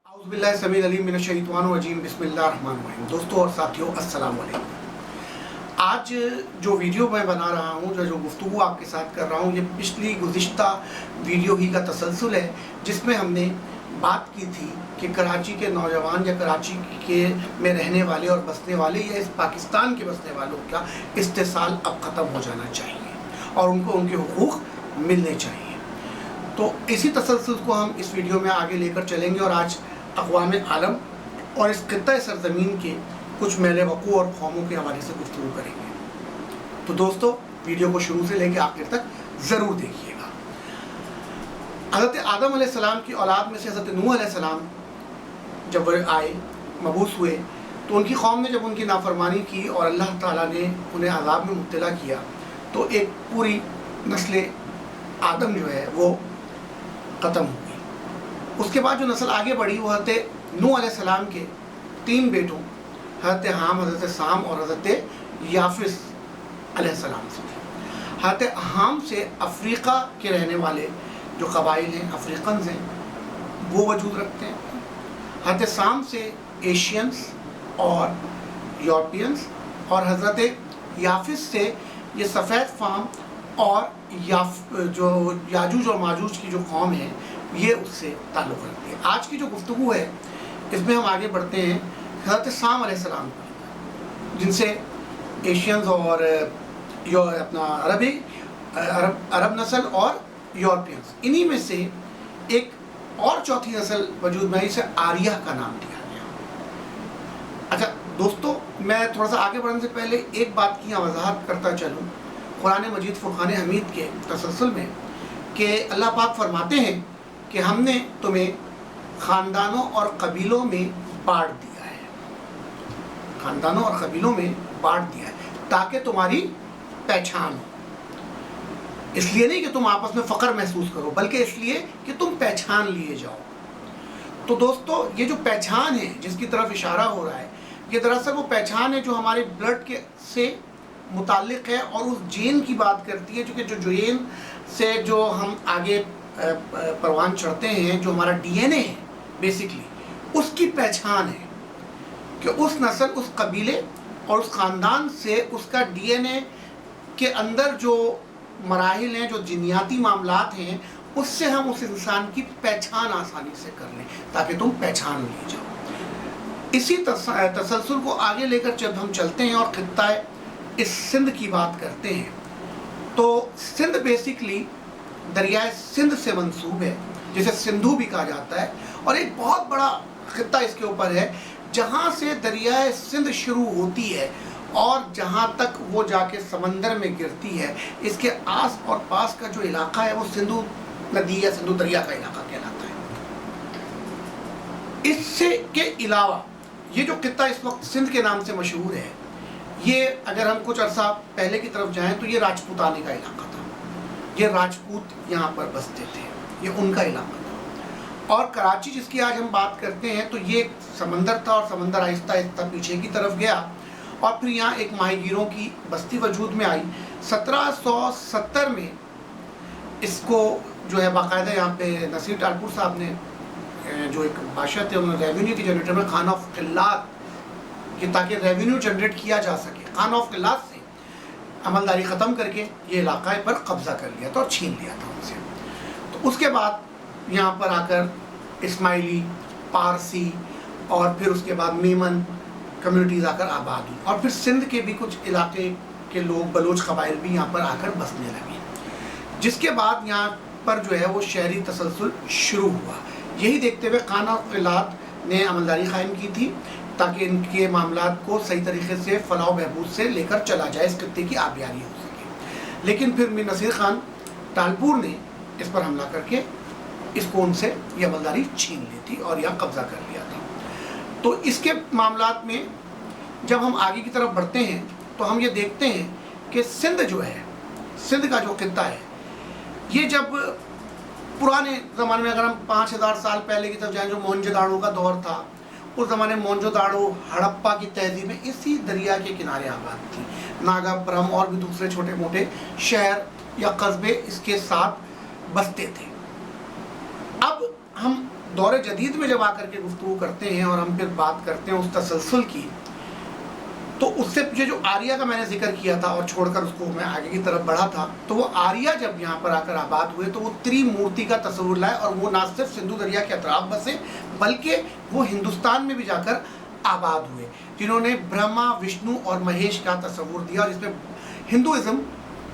औज़ुबिल्लाहि समीउल अलीम मिनश्शैतानिर्रजीम बिस्मिल्लाहिर्रहमानिर्रहीम। दोस्तों और साथियों, अस्सलाम वालेकुम। आज जो वीडियो मैं बना रहा हूँ, जो गुफ्तगू आपके साथ कर रहा हूँ, ये पिछली गुज़िश्ता वीडियो ही का तसलसल है, जिसमें हमने बात की थी कि कराची के नौजवान या कराची के में रहने वाले और बसने वाले या इस पाकिस्तान के बसने वालों का इस्तेसाल अब ख़त्म हो जाना चाहिए और उनको उनके हुकूक़ मिलने चाहिए। तो इसी तसलसल को हम इस वीडियो में आगे लेकर चलेंगे और आज अक़वाम आलम और इस ख़ित्ता सरज़मीन के कुछ मेले वक़ू और कौमों के हवाले से गुफ्तगू करेंगे। तो दोस्तों, वीडियो को शुरू से लेकर आखिर तक ज़रूर देखिएगा। हज़रत आदम अलैहिस्सलाम की औलाद में से हज़रत नूह अलैहिस्सलाम जब वो आए, मबूस हुए, तो उनकी कौम ने जब उनकी नाफरमानी की और अल्लाह ताला ने उन्हें अज़ाब में मुब्तला किया, तो एक पूरी नस्ल आदम जो है वो ख़त्म हो गई। उसके बाद जो नस्ल आगे बढ़ी वो हज़रत नूह अलैहिस्सलाम के 3 बेटों हज़रत हाम, हज़रत साम और हज़रत याफिस अलैहिस्सलाम से थी। हज़रत हाम से अफ्रीका के रहने वाले जो कबाइल हैं, अफ्रीकन्स हैं, वो वजूद रखते हैं। हज़रत साम से एशियंस और यूरोपियंस, और हज़रत याफिस से ये सफ़ेद फाम और जो याजूज और माजूज की जो कौम है, ये उससे ताल्लुक़ रखती है। आज की जो गुफ्तगू है इसमें हम आगे बढ़ते हैं हज़रत साम अलैहिस्सलाम, जिनसे एशियंस और अरब नस्ल और यूरोपियंस, इन्हीं में से एक और चौथी नस्ल वजूद में, इसे आर्या का नाम दिया गया। अच्छा दोस्तों, मैं थोड़ा सा आगे बढ़ने से पहले एक बात की वजाहत करता चलूँ। कुरान मजीद फुरक़ान हमीद के तसलसल में कि अल्लाह पाक फरमाते हैं कि हमने तुम्हें ख़ानदानों और कबीलों में बांट दिया है, ख़ानदानों और कबीलों में बांट दिया है ताकि तुम्हारी पहचान हो। इसलिए नहीं कि तुम आपस में फ़ख्र महसूस करो, बल्कि इसलिए कि तुम पहचान लिए जाओ। तो दोस्तों, ये जो पहचान है जिसकी तरफ इशारा हो रहा है, ये दरअसल वो पहचान है जो हमारे ब्लड के से मुताल्लिक़ है और उस जीन की बात करती है, क्योंकि जो जीन से जो हम आगे परवान चढ़ते हैं, जो हमारा DNA है बेसिकली, उसकी पहचान है कि उस नस्ल, उस कबीले और उस ख़ानदान से उसका DNA के अंदर जो मराहिल हैं, जो जीनियाती मामलात हैं, उससे हम उस इंसान की पहचान आसानी से कर लें ताकि तुम पहचान ले जाओ। इसी तसलसल को आगे लेकर जब हम चलते हैं और ख़ित्ता इस सिंध की बात करते हैं, तो सिंध बेसिकली दरियाए सिंध से मंसूब है, जिसे सिंधु भी कहा जाता है, और एक बहुत बड़ा ख़ित्ता इसके ऊपर है जहाँ से दरियाए सिंध शुरू होती है और जहाँ तक वो जाके समंदर में गिरती है। इसके आस और पास का जो इलाका है वो सिंधु नदी या सिंधु दरिया का इलाका कहलाता है। इससे के अलावा ये जो ख़ित्ता इस वक्त सिंध के नाम से मशहूर है, ये अगर हम कुछ अरसा पहले की तरफ जाएं तो ये राजपूताने का इलाका था। ये राजपूत यहाँ पर बसते थे, ये उनका इलाका था। और कराची जिसकी आज हम बात करते हैं, तो ये समंदर था और समंदर आहिस्ता आहिस्ता पीछे की तरफ गया और फिर यहाँ एक माहीगीरों की बस्ती वजूद में आई। 1770 में इसको जो है बाकायदा यहाँ पे नसीर टालपुर साहब ने, जो एक बादशाह थे, उन्होंने रेवेन्यू की जनरेटर में खान ऑफ किल्लात, कि ताकि रेवेन्यू जनरेट किया जा सके, खान ऑफ किल्लात से अमलदारी ख़त्म करके ये इलाक़ा पर कब्ज़ा कर लिया था और छीन लिया था उनसे। तो उसके बाद यहाँ पर आकर इस्माइली, पारसी और फिर उसके बाद मेमन कम्युनिटीज़ आकर आबाद हुई, और फिर सिंध के भी कुछ इलाके के लोग, बलोच कबाइल भी यहाँ पर आकर बसने लगे, जिसके बाद यहाँ पर जो है वो शहरी तसलसल शुरू हुआ। यही देखते हुए खान ऑफ किल्लात ने अमलदारी कायम की थी ताकि इनके मामलात को सही तरीके से फलाह बहबूद से लेकर चला जाए, इस खित्ते की आबियारी हो सके। लेकिन फिर मीर नसीर खान टालपुर ने इस पर हमला करके इसको उनसे ये अमलदारी छीन ली थी और यहाँ कब्ज़ा कर लिया था। तो इसके मामलात में जब हम आगे की तरफ बढ़ते हैं तो हम ये देखते हैं कि सिंध जो है, सिंध का जो खित्ता है, ये जब पुराने ज़माने में, अगर हम 5000 साल पहले की तरफ जाएँ, जो मोहनजोदाड़ो का दौर था, उस ज़माने में मोहनजोदाड़ो, हड़प्पा की तहजीबें इसी दरिया के किनारे आबाद थी। नागापुरम और भी दूसरे छोटे मोटे शहर या कस्बे इसके साथ बसते थे। अब हम दौर जदीद में जब आकर के गुफ्तगू करते हैं और हम फिर बात करते हैं उस तसलसल की, तो उससे ये जो आर्या का मैंने जिक्र किया था और छोड़कर उसको मैं आगे की तरफ बढ़ा था, तो वो आर्या जब यहाँ पर आकर आबाद हुए तो वो त्रिमूर्ति का तस्वुर लाए, और वो ना सिर्फ सिंधु दरिया के अतराफ बसे बल्कि वो हिंदुस्तान में भी जाकर आबाद हुए, जिन्होंने ब्रह्मा, विष्णु और महेश का तस्वुर दिया और इसमें हिंदुइज्म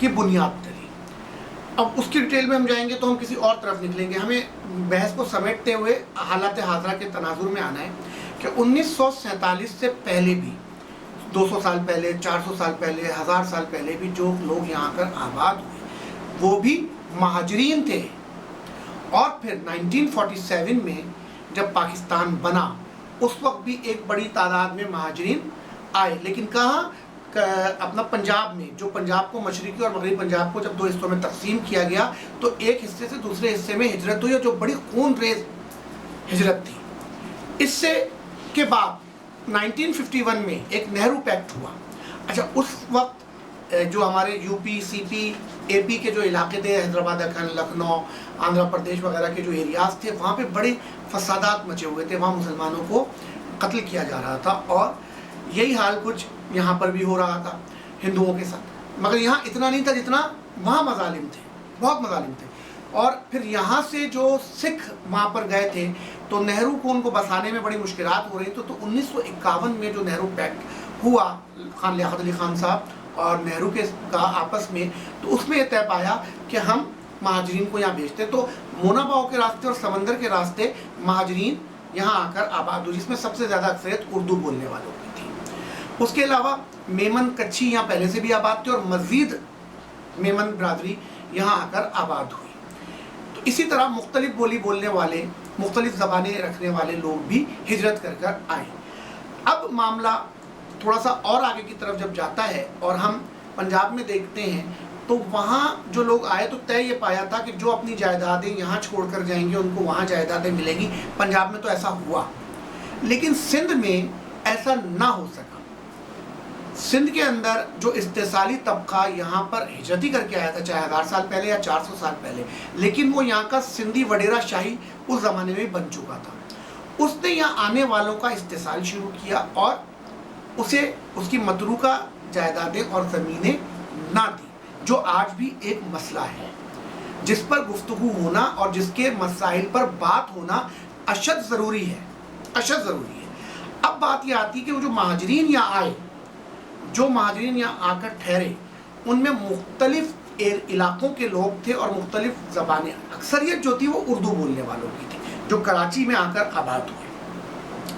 की बुनियाद डली। अब उसकी डिटेल में हम जाएंगे तो हम किसी और तरफ निकलेंगे। हमें बहस को समेटते हुए हालात हाज़रा के तनाजुर में आना है कि 1947 से पहले भी, 200 साल पहले, 400 साल पहले, 1000 साल पहले भी जो लोग यहाँ आकर आबाद हुए वो भी महाजरीन थे। और फिर 1947 में जब पाकिस्तान बना उस वक्त भी एक बड़ी तादाद में महाजरीन आए, लेकिन कहाँ, अपना पंजाब में, जो पंजाब को, मशरक़ी और मगरबी पंजाब को जब दो हिस्सों में तकसीम किया गया तो एक हिस्से से दूसरे हिस्से में हिजरत हुई, जो बड़ी खून रेज हिजरत थी। इससे के बाद 1951 में एक नेहरू पैक्ट हुआ। अच्छा, उस वक्त जो हमारे यूपी, सीपी, एपी के जो इलाके थे, हैदराबाद, दक्कन, लखनऊ, आंध्र प्रदेश वगैरह के जो एरियाज थे, वहाँ पे बड़े फसादात मचे हुए थे, वहाँ मुसलमानों को कत्ल किया जा रहा था, और यही हाल कुछ यहाँ पर भी हो रहा था हिंदुओं के साथ। मगर यहाँ इतना नहीं था जितना वहाँ मजालिम थे, बहुत मजालिम थे। और फिर यहाँ से जो सिख वहाँ पर गए थे तो नेहरू को उनको बसाने में बड़ी मुश्किलात हो रही थी। तो 1951 में जो नेहरू पैक्ट हुआ खान लियाकत अली खान साहब और नेहरू के का आपस में, तो उसमें यह तय पाया कि हम महाजरीन को यहाँ भेजते। तो मोनाबाव के रास्ते और समंदर के रास्ते महाजरीन यहाँ आकर आबाद हुई, जिसमें सबसे ज़्यादा अक्सरियत उर्दू बोलने वालों की थी। उसके अलावा मेमन कच्छी यहाँ पहले से भी आबाद थे और मज़ीद मेमन बरादरी यहाँ आकर आबाद हुई। तो इसी तरह मुख्तलिफ बोली बोलने वाले, मुख्तलिफ ज़बानें रखने वाले लोग भी हिजरत कर कर आए। अब मामला थोड़ा सा और आगे की तरफ जब जाता है और हम पंजाब में देखते हैं तो वहाँ जो लोग आए तो तय ये पाया था कि जो अपनी जायदादें यहाँ छोड़ कर जाएंगे उनको वहाँ जायदादें मिलेंगी। पंजाब में तो ऐसा हुआ, लेकिन सिंध में ऐसा ना हो सका। सिंध के अंदर जो इस्तेसाली तबका यहाँ पर हिजरत ही करके आया था, चाहे 1000 साल पहले या 400 साल पहले, लेकिन वो यहाँ का सिंधी वडेरा शाही उस ज़माने में बन चुका था। उसने यहाँ आने वालों का इस्तेसाल शुरू किया और उसे उसकी मतरूका जायदादें और ज़मीनें ना दी, जो आज भी एक मसला है जिस पर गुफ्तगू होना और जिसके मसाइल पर बात होना अशद ज़रूरी है, अशद ज़रूरी है। अब बात ये आती है कि वो जो महाजरीन यहाँ आए, जो महाजरीन यहाँ आकर ठहरे, उनमें मुख्तलिफ इलाकों के लोग थे और मुख्तलिफ ज़बानें, अक्सरियत जो थी वो उर्दू बोलने वालों की थी, जो कराची में आकर आबाद हुए।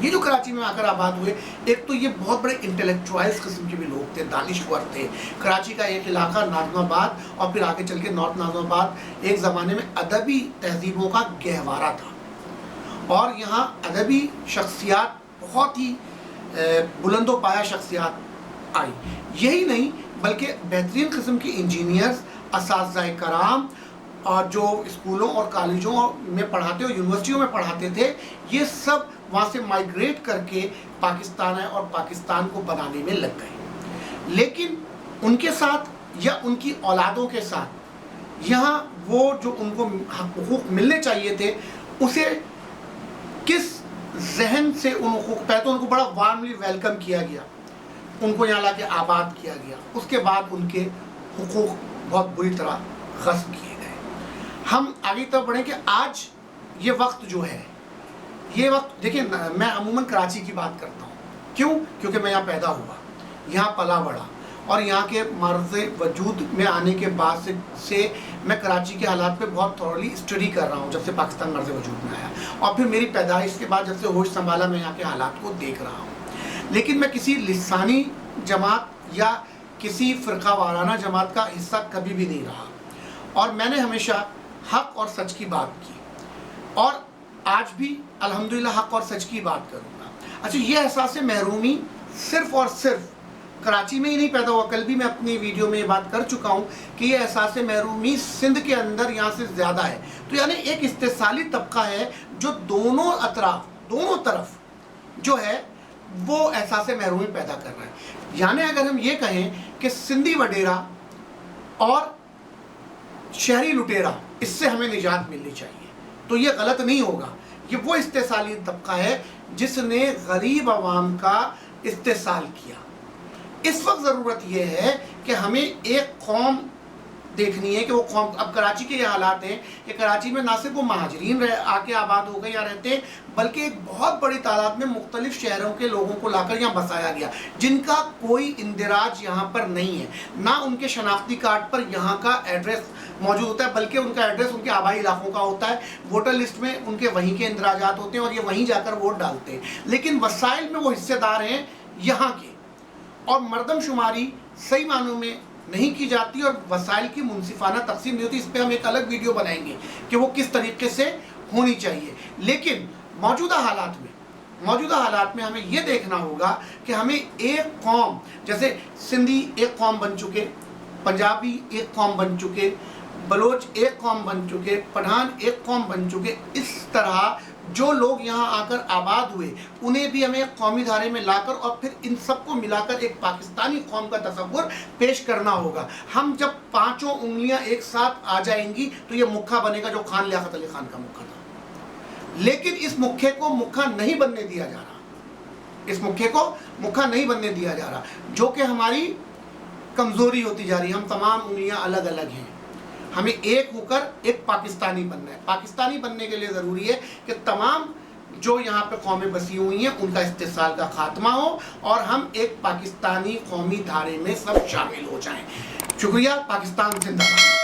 ये जो कराची में आकर आबाद हुए, एक तो ये बहुत बड़े इंटेलेक्चुअल्स किस्म के भी लोग थे, दानिश्वर थे। कराची का एक इलाका नाज़माबाद और फिर आगे चल के नॉर्थ नाज़माबाद एक ज़माने में अदबी तहजीबों का गहवारा था और यहाँ अदबी शख्सियात, बहुत ही बुलंदो पाया शख्सियात आई। यही नहीं बल्कि बेहतरीन किस्म के इंजीनियर्स, असातिज़ाए कराम और जो स्कूलों और कॉलेजों में पढ़ाते और यूनिवर्सिटियों में पढ़ाते थे, ये सब वहाँ से माइग्रेट करके पाकिस्तान आए और पाकिस्तान को बनाने में लग गए। लेकिन उनके साथ या उनकी औलादों के साथ यहाँ वो जो उनको हुकूक मिलने चाहिए थे, उसे किस जहन से उन हुकूक, पहले तो उनको बड़ा वार्मली वेलकम किया गया, उनको यहाँ ला के आबाद किया गया, उसके बाद उनके हुकूक बहुत बुरी तरह ग़स्ब किए गए। हम आगे तक बढ़ें कि आज ये वक्त जो है, ये वक्त देखिए, मैं अमूमन कराची की बात करता हूँ। क्यों? क्योंकि मैं यहाँ पैदा हुआ, यहाँ पला बड़ा, और यहाँ के मर्ज़ वजूद में आने के बाद से मैं कराची के हालात पे बहुत थॉरली स्टडी कर रहा हूँ, जब से पाकिस्तान मर्ज़ वजूद में आया, और फिर मेरी पैदाइश के बाद जब से होश संभाला मैं यहाँ के हालात को देख रहा हूँ। लेकिन मैं किसी लिसानी जमात या किसी फ़िरका वाराना जमात का हिस्सा कभी भी नहीं रहा, और मैंने हमेशा हक़ और सच की बात की, और आज भी अल्हम्दुलिल्लाह हक़ और सच की बात करूँगा। अच्छा, ये एहसास महरूमी सिर्फ़ और सिर्फ कराची में ही नहीं पैदा हुआ। कल भी मैं अपनी वीडियो में ये बात कर चुका हूँ कि ये एहसास महरूमी सिंध के अंदर यहाँ से ज़्यादा है। तो यानी एक इस्तेसाली तबका है जो दोनों अतराफ, दोनों तरफ जो है वो एहसास महरूमी पैदा कर रहा है। यानी अगर हम ये कहें कि सिंधी वडेरा और शहरी लुटेरा, इससे हमें निजात मिलनी चाहिए, तो ये गलत नहीं होगा। یہ وہ استحصالی طبقہ ہے جس نے غریب عوام کا استحصال کیا۔ اس وقت ضرورت یہ ہے کہ ہمیں ایک قوم دیکھنی ہے کہ وہ قوم، اب کراچی کے یہ حالات ہیں کہ کراچی میں نہ صرف وہ مہاجرین آ کے آباد ہو گئے یا رہتے ہیں، بلکہ ایک بہت بڑی تعداد میں مختلف شہروں کے لوگوں کو لا کر یہاں بسایا گیا، جن کا کوئی اندراج یہاں پر نہیں ہے، نہ ان کے شناختی کارڈ پر یہاں کا ایڈریس موجود ہوتا ہے، بلکہ ان کا ایڈریس ان کے آبائی علاقوں کا ہوتا ہے، ووٹر لسٹ میں ان کے وہیں کے اندراجات ہوتے ہیں اور یہ وہیں جا کر ووٹ ڈالتے ہیں، لیکن وسائل میں وہ حصے دار ہیں یہاں کے، اور مردم شماری صحیح معنوں میں نہیں کی جاتی اور وسائل کی منصفانہ تقسیم نہیں ہوتی۔ اس پہ ہم ایک الگ ویڈیو بنائیں گے کہ وہ کس طریقے سے ہونی چاہیے، لیکن موجودہ حالات میں ہمیں یہ دیکھنا ہوگا کہ ہمیں ایک قوم، جیسے سندھی ایک قوم بن چکے، پنجابی ایک قوم بن چکے، بلوچ ایک قوم بن چکے، پٹھان ایک قوم بن چکے، اس طرح جو لوگ یہاں آ کر آباد ہوئے انہیں بھی ہمیں ایک قومی دھارے میں لا کر اور پھر ان سب کو ملا کر ایک پاکستانی قوم کا تصور پیش کرنا ہوگا۔ ہم جب پانچوں انگلیاں ایک ساتھ آ جائیں گی تو یہ مکھا بنے گا جو خان لیاقت علی خان کا مکھا تھا، لیکن اس مکھے کو مکھا نہیں بننے دیا جا رہا، جو کہ ہماری کمزوری ہوتی جا رہی ہے۔ ہم تمام انگلیاں الگ الگ ہیں، ہمیں ایک ہو کر ایک پاکستانی بننا ہے۔ پاکستانی بننے کے لیے ضروری ہے کہ تمام جو یہاں پہ قومیں بسی ہوئی ہیں ان کا استحصال کا خاتمہ ہو اور ہم ایک پاکستانی قومی دھارے میں سب شامل ہو جائیں۔ شکریہ۔ پاکستان زندہ باد۔